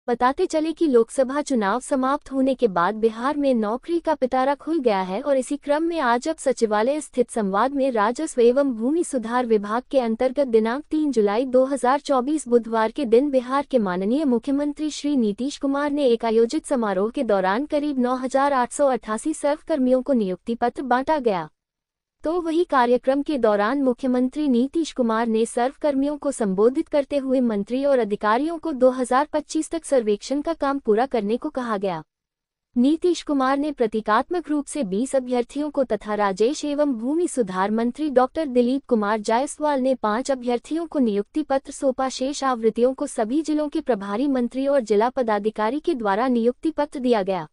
बताते चले कि लोकसभा चुनाव समाप्त होने के बाद बिहार में नौकरी का पिटारा खुल गया है और इसी क्रम में आज अब सचिवालय स्थित संवाद में राजस्व एवं भूमि सुधार विभाग के अंतर्गत दिनांक 3 जुलाई 2024 बुधवार के दिन बिहार के माननीय मुख्यमंत्री श्री नीतीश कुमार ने एक आयोजित समारोह के दौरान करीब 9,888 सर्वकर्मियों को नियुक्ति पत्र बांटा गया। तो वही कार्यक्रम के दौरान मुख्यमंत्री नीतीश कुमार ने सर्वकर्मियों को संबोधित करते हुए मंत्री और अधिकारियों को 2025 तक सर्वेक्षण का काम पूरा करने को कहा गया। नीतीश कुमार ने प्रतीकात्मक रूप से 20 अभ्यर्थियों को तथा राजेश एवं भूमि सुधार मंत्री डॉक्टर दिलीप कुमार जायसवाल ने 5 अभ्यर्थियों को नियुक्ति पत्र सौंपा। शेष आवृत्तियों को सभी जिलों के प्रभारी मंत्री और जिला पदाधिकारी के द्वारा नियुक्ति पत्र दिया गया।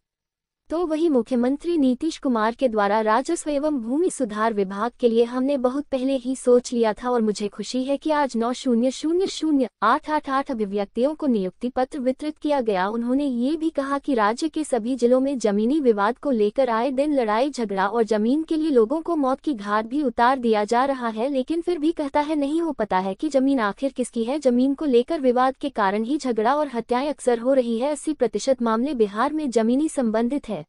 तो वही मुख्यमंत्री नीतीश कुमार के द्वारा राजस्व एवं भूमि सुधार विभाग के लिए हमने बहुत पहले ही सोच लिया था और मुझे खुशी है कि आज 9,000,888 अभिव्यक्तियों को नियुक्ति पत्र वितरित किया गया। उन्होंने ये भी कहा कि राज्य के सभी जिलों में जमीनी विवाद को लेकर आए दिन लड़ाई झगड़ा और जमीन के लिए लोगों को मौत की घाट भी उतार दिया जा रहा है, लेकिन फिर भी कहता है नहीं हो पता है कि जमीन आखिर किसकी है। जमीन को लेकर विवाद के कारण ही झगड़ा और हत्याएं अक्सर हो रही है। 80% मामले बिहार में जमीनी संबंधित है।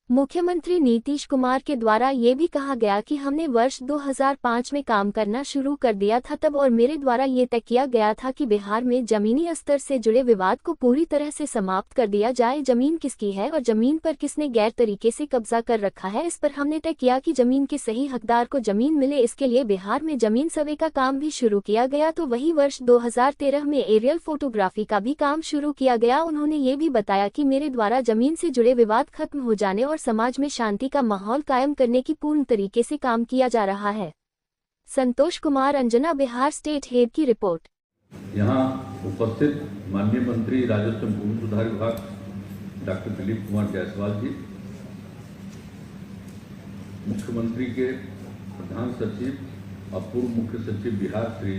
मुख्यमंत्री नीतीश कुमार के द्वारा ये भी कहा गया कि हमने वर्ष 2005 में काम करना शुरू कर दिया था तब और मेरे द्वारा ये तय किया गया था कि बिहार में जमीनी स्तर से जुड़े विवाद को पूरी तरह से समाप्त कर दिया जाए। जमीन किसकी है और जमीन पर किसने गैर तरीके से कब्जा कर रखा है, इस पर हमने तय किया कि जमीन के सही हकदार को जमीन मिले। इसके लिए बिहार में जमीन सर्वे का काम भी शुरू किया गया। तो वही वर्ष 2013 में एरियल फोटोग्राफी का भी काम शुरू किया गया। उन्होंने ये भी बताया कि मेरे द्वारा जमीन से जुड़े विवाद खत्म हो जाने और समाज में शांति का माहौल कायम करने की पूर्ण तरीके से काम किया जा रहा है। संतोष कुमार अंजना, बिहार स्टेट हेड की रिपोर्ट। यहाँ उपस्थित माननीय मंत्री राजस्व एवं भूमि सुधार विभाग डॉक्टर दिलीप कुमार जायसवाल जी, मुख्यमंत्री के प्रधान सचिव और पूर्व मुख्य सचिव बिहार श्री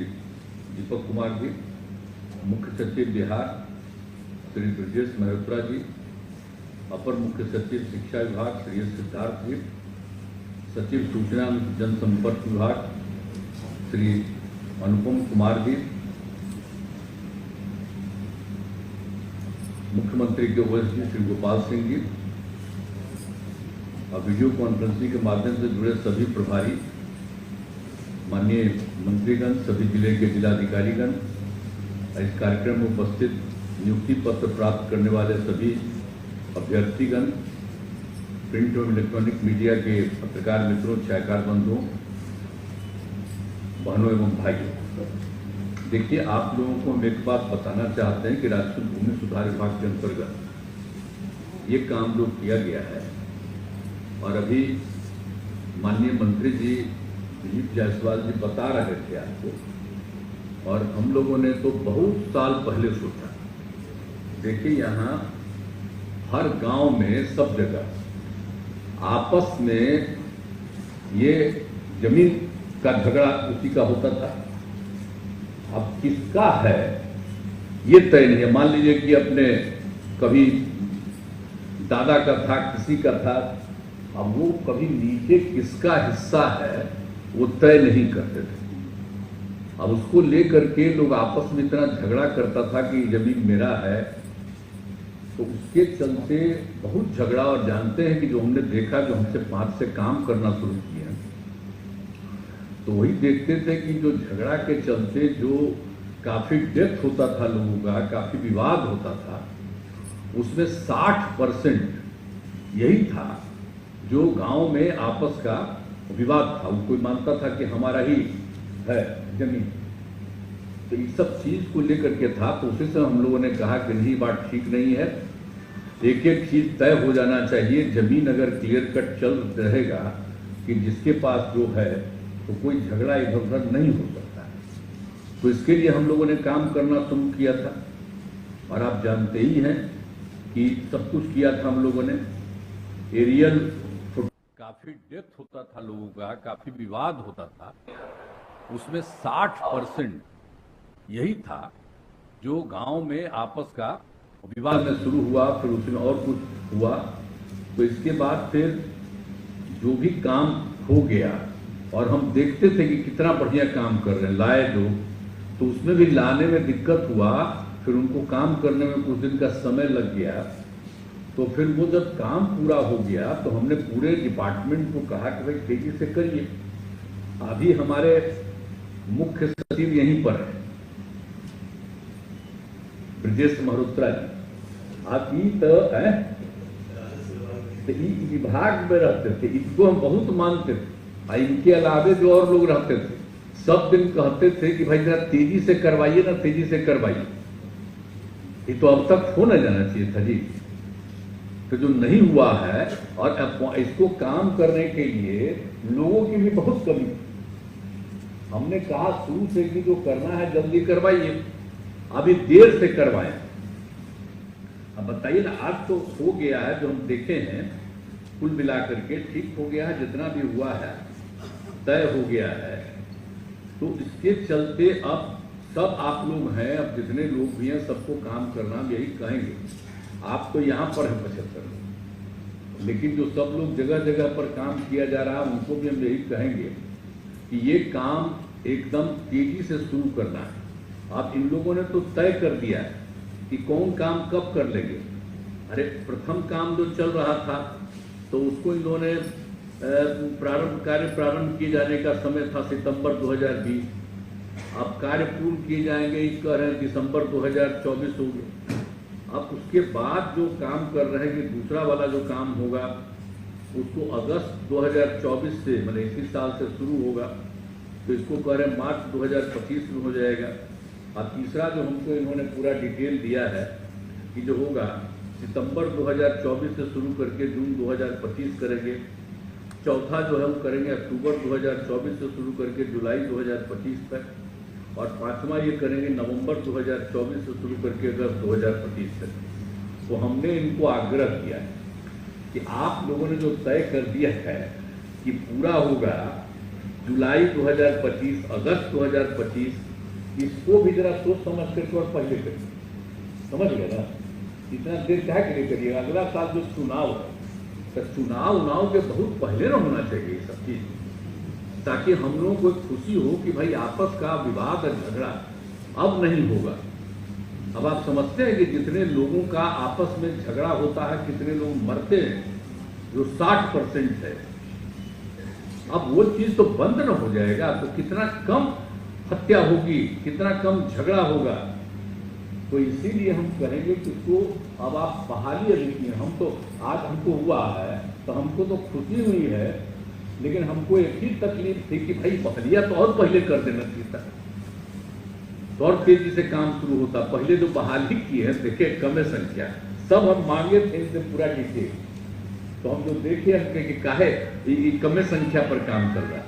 दीपक कुमार जी, मुख्य सचिव बिहार श्री ब्रजेश मल्होत्रा जी, अपर मुख्य सचिव शिक्षा विभाग श्री सिद्धार्थ जी, सचिव सूचना जनसंपर्क विभाग श्री अनुपम कुमार जी, मुख्यमंत्री के वरिष्ठ श्री गोपाल सिंह जी और वीडियो कॉन्फ्रेंसिंग के माध्यम से जुड़े सभी प्रभारी, माननीय मंत्रीगण, सभी जिले के जिलाधिकारीगण, इस कार्यक्रम में उपस्थित नियुक्ति पत्र प्राप्त करने वाले सभी अभ्यर्थीगण, प्रिंट और इलेक्ट्रॉनिक मीडिया के पत्रकार मित्रों, छायाकार बंधुओं, बहनों एवं भाइयों, देखिए आप लोगों को हम एक बात बताना चाहते हैं कि राजस्व भूमि सुधार विभाग के अंतर्गत ये काम जो किया गया है और अभी माननीय मंत्री जी दिलीप जायसवाल जी बता रहे थे आपको, और हम लोगों ने तो बहुत साल पहले सोचा। देखिए यहाँ हर गांव में सब जगह आपस में ये जमीन का झगड़ा उसी का होता था। अब किसका है ये तय नहीं है। मान लीजिए कि अपने कभी दादा का था, किसी का था, अब वो कभी नीचे किसका हिस्सा है वो तय नहीं करते थे। अब उसको लेकर के लोग आपस में इतना झगड़ा करता था कि जमीन मेरा है, तो उसके चलते बहुत झगड़ा। और जानते हैं कि जो हमने देखा, जो हमसे 5 से काम करना शुरू किया, तो वही देखते थे कि जो झगड़ा के चलते जो काफी डेथ होता था लोगों का, काफी विवाद होता था, उसमें 60% यही था जो गांव में आपस का विवाद था। वो कोई मानता था कि हमारा ही है जमीन, तो इस सब चीज को लेकर के था। तो उसी से हम लोगों ने कहा कि नहीं, बात ठीक नहीं है, एक एक चीज तय हो जाना चाहिए। जमीन अगर क्लियर कट चल रहेगा कि जिसके पास जो है, तो कोई झगड़ा इधर उधर नहीं हो सकता है। तो इसके लिए हम लोगों ने काम करना शुरू किया था, और आप जानते ही हैं कि सब कुछ किया था हम लोगों ने। एरियल काफी डेथ होता था लोगों का, काफी विवाद होता था, उसमें 60% यही था जो गांव में आपस का विवाद में शुरू हुआ, फिर उसमें और कुछ हुआ। तो इसके बाद फिर जो भी काम हो गया, और हम देखते थे कि कितना बढ़िया काम कर रहे हैं, लाए जो, तो उसमें भी लाने में दिक्कत हुआ फिर उनको काम करने में कुछ दिन का समय लग गया। तो फिर वो जब काम पूरा हो गया तो हमने पूरे डिपार्टमेंट को कहा कि भाई तेजी से करिए। अभी हमारे मुख्य सचिव यहीं पर है, ब्रजेश मल्होत्रा जी। आप विभाग में रहते थे, इनको हम बहुत मानते थे। इनके अलावे जो और लोग रहते थे सब दिन कहते थे कि भाई जरा तेजी से करवाइए ना, तेजी से करवाइए। ये तो अब तक हो न जाना चाहिए था जी। तो जो नहीं हुआ है, और इसको काम करने के लिए लोगों की भी बहुत कमी। हमने कहा शुरू से कि जो करना है जल्दी करवाइए, अभी देर से करवाएं। अब बताइए ना, आज तो हो गया है, जो हम देखे हैं कुल मिलाकर के ठीक हो गया है, जितना भी हुआ है तय हो गया है। तो इसके चलते अब सब आप लोग हैं, अब जितने लोग भी हैं सबको काम करना हम यही कहेंगे। आप तो यहाँ पर है 75 लोग, लेकिन जो सब लोग जगह जगह पर काम किया जा रहा है उनको भी हम यही कहेंगे कि ये काम एकदम तेजी से शुरू करना है। आप इन लोगों ने तो तय कर दिया है कि कौन काम कब कर लेंगे। अरे प्रथम काम जो चल रहा था तो उसको इन्होंने कार्य प्रारंभ किए जाने का समय था सितंबर 2020। अब कार्य पूर्ण किए जाएंगे कह रहे हैं दिसंबर 2024 हो गए। अब उसके बाद जो काम कर रहे हैं कि दूसरा वाला जो काम होगा उसको अगस्त 2024 से मतलब इसी साल से शुरू होगा, तो इसको कह रहे हैं मार्च 2025 में हो जाएगा। अब तीसरा जो हमको इन्होंने पूरा डिटेल दिया है कि जो होगा सितंबर 2024 से शुरू करके जून 2025 करेंगे। चौथा जो है वो करेंगे अक्टूबर 2024 से शुरू करके जुलाई 2025 तक, और पांचवा ये करेंगे नवंबर 2024 से शुरू करके अगस्त 2025 तक। तो हमने इनको आग्रह किया है कि आप लोगों ने जो तय कर दिया है कि पूरा होगा जुलाई 2025 अगस्त 2025, इसको भी जरा सोच समझ करके और पहले करिए। समझ गए ना, इतना देर क्या के लिए करिएगा। अगला साल जो चुनाव है तो चुनाव के बहुत पहले ना होना चाहिए ये सब चीज, ताकि हम लोगों को खुशी हो कि भाई आपस का विवाद और झगड़ा अब नहीं होगा। अब आप समझते हैं कि जितने लोगों का आपस में झगड़ा होता है, कितने लोग मरते हैं, जो 60% है। अब वो चीज तो बंद न हो जाएगा तो कितना कम हत्या होगी, कितना कम झगड़ा होगा। तो इसीलिए हम कहेंगे कि इसको अब आप बहाली अभी, हम तो आज हमको हुआ है तो हमको तो खुशी हुई है, लेकिन हमको एक ही तकलीफ थी कि भाई बहलिया तो और पहले कर देना चाहिए था, तो और तेजी से काम शुरू होता। पहले जो बहाली की है देखे कम संख्या, सब हम मांगे थे इनसे पूरा डिटेल, तो हम जो देखे हमके कि काहे कम संख्या पर काम कर रहा है।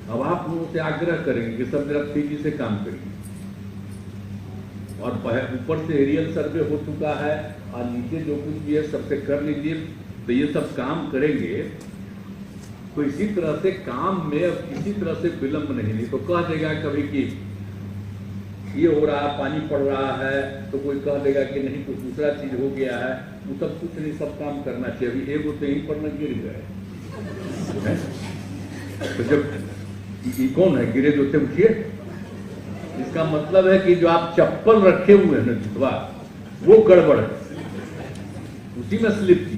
अब आप लोगों से आग्रह करेंगे कि सब जरा तेजी से काम करिए। और ऊपर से एरियल सर्वे हो चुका है और नीचे जो कुछ भी है सबसे कर लीजिए। तो ये सब काम करेंगे तो इसी तरह से काम में अब किसी तरह से विलंब नहीं तो कह देगा कभी कि ये हो रहा, पानी पड़ रहा है, तो कोई कह देगा कि नहीं कुछ दूसरा चीज हो गया है। वो सब कुछ नहीं, सब काम करना चाहिए। अभी एक तो यहीं पर न गिर गए, तो जब कौन है गिरे जो थे उठिए, इसका मतलब है कि जो आप चप्पल रखे हुए हैं ना जुतवा, वो गड़बड़ है, उसी में स्लिप की।